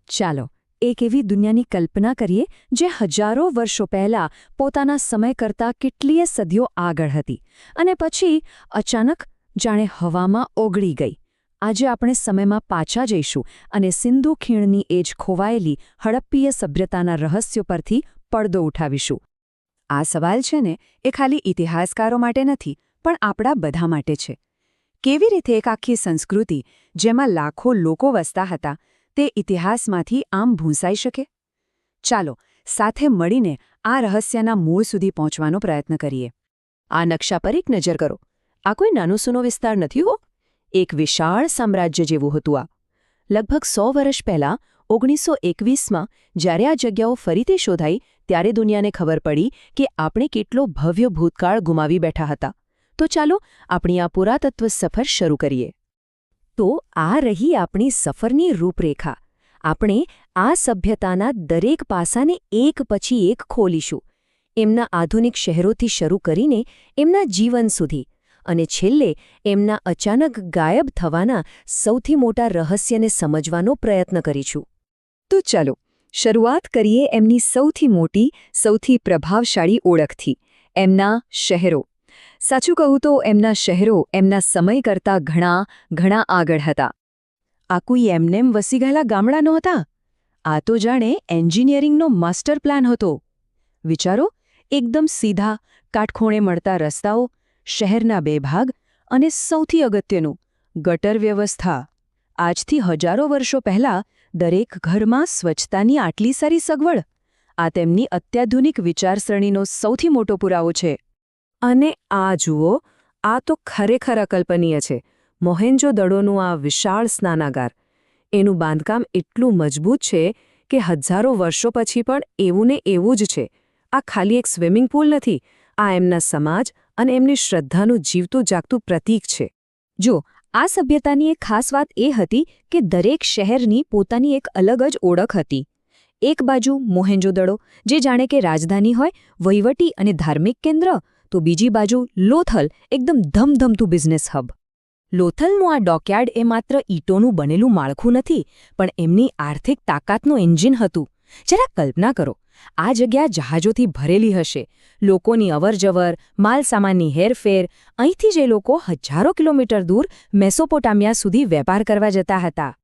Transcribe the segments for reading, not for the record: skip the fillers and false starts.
ચાલો એક એવી દુનિયાની કલ્પના કરીએ જે હજારો વર્ષો પહેલાં પોતાના સમય કરતાં કેટલીય સદીઓ આગળ હતી અને પછી અચાનક જાણે હવામાં ઓગળી ગઈ. આજે આપણે સમયમાં પાછા જઈશું અને સિંધુ ખીણની એજ ખોવાયેલી હડપ્પીય સભ્યતાના રહસ્યો પરથી પડદો ઉઠાવીશું. આ સવાલ છે ને એ ખાલી ઇતિહાસકારો માટે નથી પણ આપણા બધા માટે છે. કેવી રીતે એક આખી સંસ્કૃતિ જેમાં લાખો લોકો વસતા હતા તે ઇતિહાસમાંથી આમ ભૂંસાઈ શકે? ચાલો સાથે મળીને આ રહસ્યના મૂળ સુધી પહોંચવાનો પ્રયત્ન કરીએ. આ નકશા પર એક નજર કરો. આ કોઈ નાનો સૂનો વિસ્તાર નથી હો. એક વિશાળ સામ્રાજ્ય જેવું હતું આ. લગભગ 100 વર્ષ પહેલાં 1921માં જ્યારે આ જગ્યાઓ ફરીથી શોધાઈ ત્યારે દુનિયાને ખબર પડી કે આપણે કેટલો ભવ્ય ભૂતકાળ ગુમાવી બેઠા હતા. તો ચાલો આપણી આ પુરાતત્વ સફર શરૂ કરીએ. તો આ રહી આપણી સફરની રૂપરેખા. આપણે આ સભ્યતાના દરેક પાસાને એક પછી એક ખોલીશું. એમના આધુનિક શહેરોથી શરૂ કરીને એમના જીવન સુધી અને છેલ્લે એમના અચાનક ગાયબ થવાના સૌથી મોટા રહસ્યને સમજવાનો પ્રયત્ન કરીશું. તો ચાલો શરૂઆત કરીએ એમની સૌથી મોટી, સૌથી પ્રભાવશાળી ઓળખથી, એમના શહેરો. સાચું કહું તો એમના શહેરો એમના સમય કરતાં ઘણા આગળ હતા. આ કોઈ એમનેમ વસી ગયેલા ગામડા નહોતા. આ તો જાણે એન્જિનિયરિંગનો માસ્ટર પ્લાન હતો. વિચારો, એકદમ સીધા, કાટખૂણે મળતા રસ્તાઓ, શહેરના બે ભાગ અને સૌથી અગત્યનું ગટર વ્યવસ્થા. આજથી હજારો વર્ષો પહેલાં દરેક ઘરમાં સ્વચ્છતાની આટલી સારી સગવડ. આ તેમની અત્યાધુનિક વિચારસરણીનો સૌથી મોટો પુરાવો છે. અને આ જુઓ, આ તો ખરેખર અકલ્પનીય છે. મોહેન્જો-દડોનું આ વિશાળ સ્નાનાગાર. એનું બાંધકામ એટલું મજબૂત છે કે હજારો વર્ષો પછી પણ એવું ને એવું જ છે. આ ખાલી એક સ્વિમિંગ પૂલ નથી. આ એમના સમાજ અને એમની શ્રદ્ધાનું જીવતું જાગતું પ્રતીક છે. જો આ સભ્યતાની એક ખાસ વાત એ હતી કે દરેક શહેરની પોતાની એક અલગ જ ઓળખ હતી. એક બાજુ મોહેન્જો-દડો, જે જાણે કે રાજધાની હોય, વહીવટી અને ધાર્મિક કેન્દ્ર, તો બીજી બાજુ લોથલ, એકદમ ધમધમતું બિઝનેસ હબ. લોથલનું આ ડોકયાર્ડ એ માત્ર ઈંટોનું બનેલું માળખું નથી, પણ એમની આર્થિક તાકાતનું એન્જિન હતું. જરા કલ્પના કરો, આ જગ્યા જહાજોથી ભરેલી હશે, લોકોની અવરજવર, માલસામાનની હેરફેર. અહીંથી જે લોકો હજારો કિલોમીટર દૂર મેસોપોટામિયા સુધી વેપાર કરવા જતા હતા.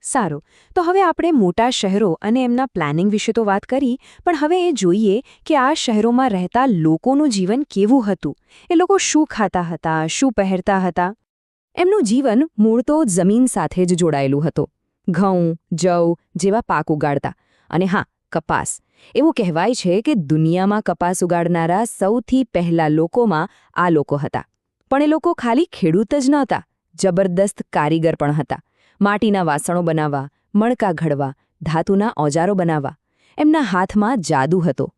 સારું, તો હવે આપણે મોટા શહેરો અને એમના પ્લાનિંગ વિશે તો વાત કરી, પણ હવે એ જોઈએ કે આ શહેરોમાં રહેતા લોકોનું જીવન કેવું હતું. એ લોકો શું ખાતા હતા, શું પહેરતા હતા? એમનું જીવન મૂળ તો જમીન સાથે જ જોડાયેલું હતું. ઘઉં, જવ જેવા પાક ઉગાડતા. અને હા, કપાસ. એવું કહેવાય છે કે દુનિયામાં કપાસ ઉગાડનારા સૌથી પહેલા લોકોમાં આ લોકો હતા. પણ એ લોકો ખાલી ખેડૂત જ નહોતા, જબરદસ્ત કારીગર પણ હતા. માટીના વાસણો બનાવવા, મણકા ઘડવા, ધાતુના ઓજારો બનાવવા. એમના હાથમાં જાદુ હતો.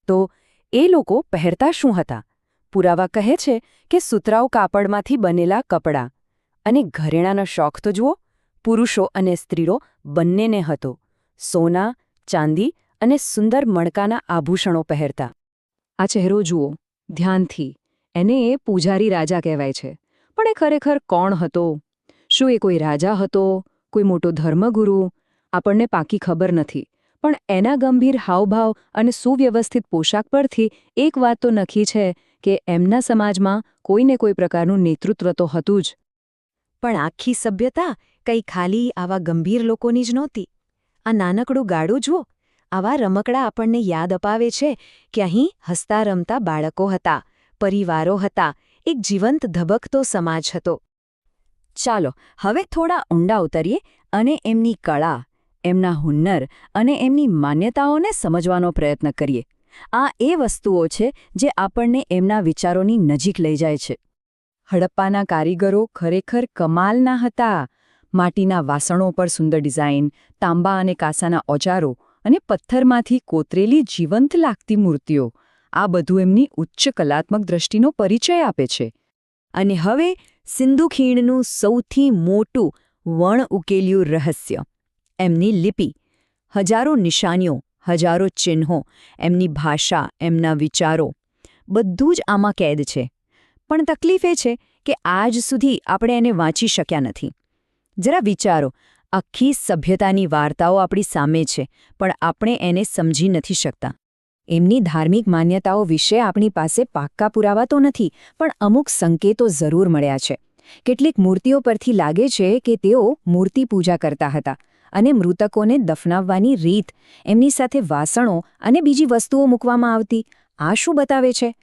તો એ લોકો પહેરતા શું હતા? પુરાવા કહે છે કે સુતરાઉ કાપડમાંથી બનેલા કપડાં. અને ઘરેણાનો શોખ તો જુઓ, પુરુષો અને સ્ત્રીઓ બંનેને હતો. સોના, ચાંદી અને સુંદર મણકાના આભૂષણો પહેરતા. આ ચહેરો જુઓ ધ્યાનથી. એને એ પૂજારી રાજા કહેવાય છે. પણ એ ખરેખર કોણ હતો? શું એ કોઈ રાજા હતો, કોઈ મોટો ધર્મગુરુ? આપણને પાકી ખબર નથી. પણ એના ગંભીર હાવભાવ અને સુવ્યવસ્થિત પોશાક પરથી એક વાત તો નક્કી છે કે એમના સમાજમાં કોઈને કોઈ પ્રકારનું નેતૃત્વ તો હતું જ. પણ આખી સભ્યતા કંઈ ખાલી આવા ગંભીર લોકોની જ નહોતી. આ નાનકડું ગાડું જુઓ. આવા રમકડા આપણને યાદ અપાવે છે કે અહીં હસતા રમતા બાળકો હતા, પરિવારો હતા, એક જીવંત ધબકતો સમાજ હતો. ચાલો હવે થોડા ઊંડા ઉતરીએ અને એમની કળા, એમના હુન્નર અને એમની માન્યતાઓને સમજવાનો પ્રયત્ન કરીએ. આ એ વસ્તુઓ છે જે આપણને એમના વિચારોની નજીક લઈ જાય છે. હડપ્પાના કારીગરો ખરેખર કમાલના હતા. માટીના વાસણો પર સુંદર ડિઝાઇન, તાંબા અને કાંસાના ઓજારો અને પથ્થરમાંથી કોતરેલી જીવંત લાગતી મૂર્તિઓ. આ બધું એમની ઉચ્ચ કલાત્મક દ્રષ્ટિનો પરિચય આપે છે. અને હવે સિંધુ ખીણનું સૌથી મોટું વણ ઉકેલ્યું રહસ્ય, એમની લિપિ. હજારો નિશાનીઓ, હજારો ચિહ્નો, એમની ભાષા, એમના વિચારો, બધું જ આમાં કેદ છે. પણ તકલીફ એ છે કે આજ સુધી આપણે એને વાંચી શક્યા નથી. જરા વિચારો, આખી સભ્યતાની વાર્તાઓ આપણી સામે છે, પણ આપણે એને સમજી નથી શકતા. એમની ધાર્મિક માન્યતાઓ વિશે આપણી પાસે પાક્કા પુરાવા તો નથી, પણ અમુક સંકેતો જરૂર મળ્યા છે. કેટલીક મૂર્તિઓ પરથી લાગે છે કે તેઓ મૂર્તિ પૂજા કરતા હતા, અને મૃતકોને દફનાવવાની રીત, એમની સાથે વાસણો અને બીજી વસ્તુઓ મૂકવામાં આવતી, આ શું બતાવે છે?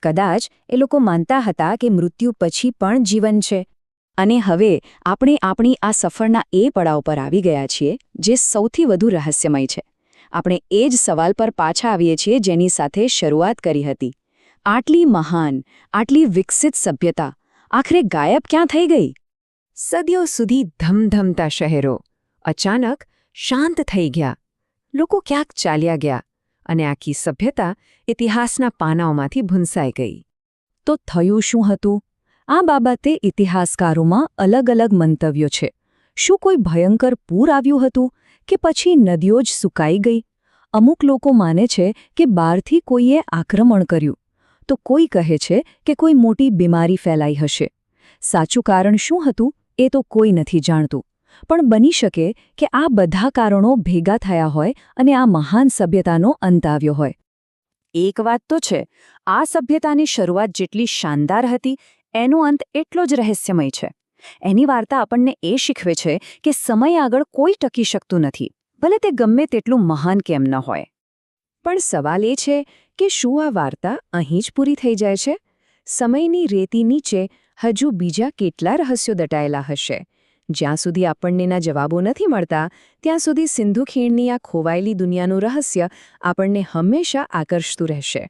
કદાચ એ લોકો માનતા હતા કે મૃત્યુ પછી પણ જીવન છે. અને હવે આપણે આપણી આ સફરના એ પડાવ પર આવી ગયા છીએ જે સૌથી વધુ રહસ્યમય છે. આપણે એ જ સવાલ પર પાછા આવીએ છીએ જેની સાથે શરૂઆત કરી હતી. આટલી મહાન, આટલી વિકસિત સભ્યતા આખરે ગાયબ ક્યાં થઈ ગઈ? સદીઓ સુધી ધમધમતા શહેરો અચાનક શાંત થઈ ગયા. લોકો ક્યાંક ચાલ્યા ગયા અને આખી સભ્યતા ઇતિહાસના પાનાઓમાંથી ભૂંસાઈ ગઈ. તો થયું શું હતું? આ બાબતે ઇતિહાસકારોમાં અલગ-અલગ મંતવ્યો છે. શું કોઈ ભયંકર પૂર આવ્યું હતું કે પછી નદીઓ જ સુકાઈ ગઈ? અમુક લોકો માને છે કે બહારથી કોઈએ આક્રમણ કર્યું, તો કોઈ કહે છે કે કોઈ મોટી બીમારી ફેલાઈ હશે. સાચું કારણ શું હતું એ તો કોઈ નથી જાણતું, પણ બની શકે કે આ બધા કારણો ભેગા થયા હોય અને આ મહાન સભ્યતાનો અંત આવ્યો હોય. એક વાત તો છે, આ સભ્યતાની શરૂઆત જેટલી શાનદાર હતી, એનો અંત એટલો જ રહસ્યમય છે. એની વાર્તા આપણને એ શીખવે છે કે સમય આગળ કોઈ ટકી શકતું નથી, ભલે તે ગમે તેટલું મહાન કેમ ન હોય. પણ સવાલ એ છે કે શું આ વાર્તા અહીં જ પૂરી થઈ જાય છે? સમયની રેતી નીચે હજુ બીજા કેટલા રહસ્યો દટાયેલા હશે? જ્યાં સુધી આપણનેના જવાબો નથી મળતા, ત્યાં સુધી સિંધુ ખીણની આ ખોવાયેલી દુનિયાનું રહસ્ય આપણને હંમેશા આકર્ષતું રહેશે.